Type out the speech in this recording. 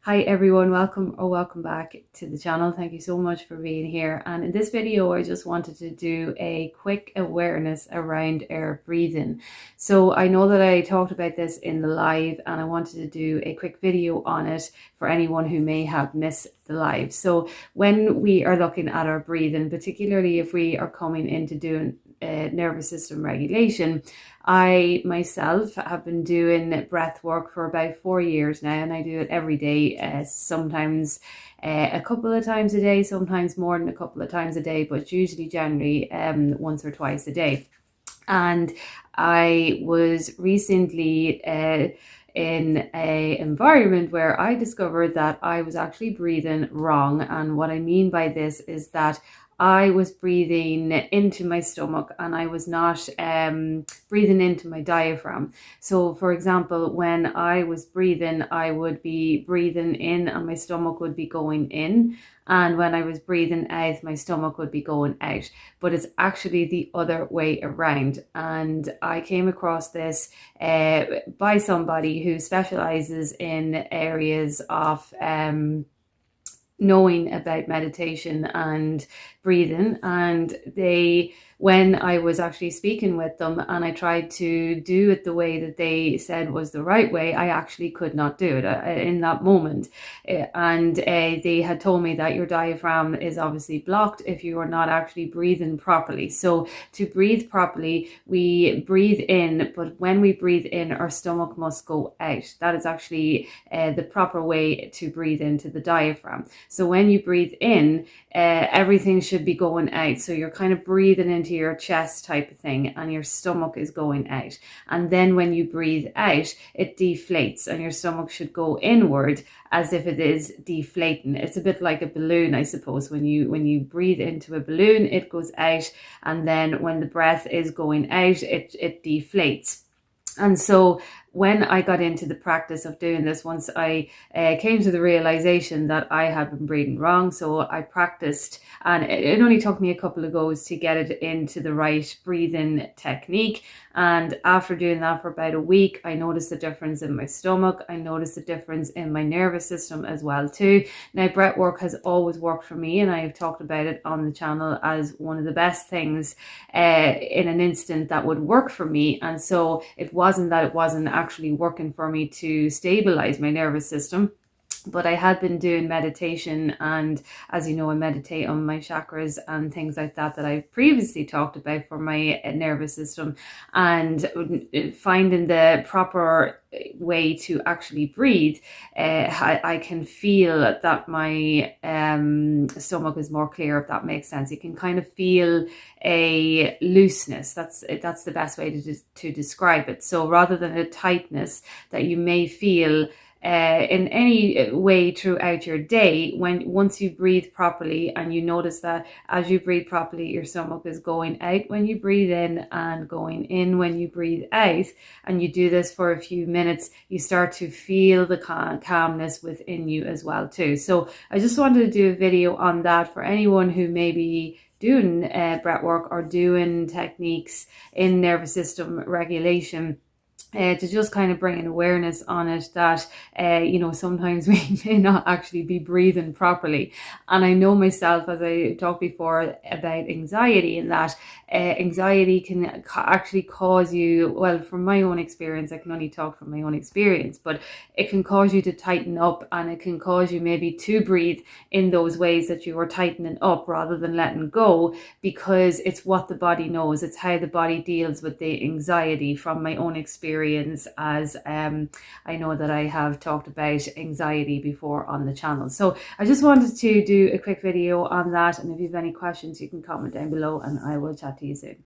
Hi everyone, welcome back to the channel. Thank you so much for being here. And in this video, I just wanted to do a quick awareness around our breathing. So I know that I talked about this in the live and I wanted to do a quick video on it for anyone who may have missed the live. So when we are looking at our breathing, particularly if we are coming into doing nervous system regulation, I myself have been doing breath work for about 4 years now, and I do it every day, sometimes a couple of times a day, sometimes more than a couple of times a day, but usually generally once or twice a day. And I was recently in a environment where I discovered that I was actually breathing wrong. And what I mean by this is that I was breathing into my stomach and I was not breathing into my diaphragm. So for example, when I was breathing, I would be breathing in and my stomach would be going in. And when I was breathing out, my stomach would be going out. But it's actually the other way around. And I came across this by somebody who specializes in areas of knowing about meditation and breathing. And when I was actually speaking with them and I tried to do it the way that they said was the right way, I actually could not do it in that moment. And they had told me that your diaphragm is obviously blocked if you are not actually breathing properly. So to breathe properly, we breathe in, but when we breathe in, our stomach must go out. That is actually the proper way to breathe into the diaphragm. So when you breathe in, everything should be going out. So you're kind of breathing into your chest type of thing and your stomach is going out. And then when you breathe out, it deflates and your stomach should go inward as if it is deflating. It's a bit like a balloon, I suppose. When you breathe into a balloon, it goes out, and then when the breath is going out, it deflates. And so when I got into the practice of doing this, once I came to the realization that I had been breathing wrong, so I practiced, and it only took me a couple of goes to get it into the right breathing technique. And after doing that for about a week, I noticed a difference in my stomach. I noticed a difference in my nervous system as well too. Now, breath work has always worked for me, and I have talked about it on the channel as one of the best things in an instant that would work for me. And so it wasn't that it wasn't actually working for me to stabilize my nervous system, but I had been doing meditation, and as you know, I meditate on my chakras and things like that I previously talked about for my nervous system, and finding the proper way to actually breathe. I can feel that my stomach is more clear, if that makes sense. You can kind of feel a looseness. That's the best way to describe it. So rather than a tightness that you may feel in any way throughout your day, once you breathe properly, and you notice that as you breathe properly, your stomach is going out when you breathe in and going in when you breathe out, and you do this for a few minutes, you start to feel the calmness within you as well too. So I just wanted to do a video on that for anyone who may be doing breath work or doing techniques in nervous system regulation. To just kind of bring an awareness on it that, sometimes we may not actually be breathing properly. And I know myself, as I talked before about anxiety, and that anxiety can actually cause you, well, from my own experience, I can only talk from my own experience, but it can cause you to tighten up, and it can cause you maybe to breathe in those ways that you are tightening up rather than letting go, because it's what the body knows. It's how the body deals with the anxiety, from my own experience, as I know that I have talked about anxiety before on the channel. So I just wanted to do a quick video on that, and if you have any questions, you can comment down below and I will chat to you soon.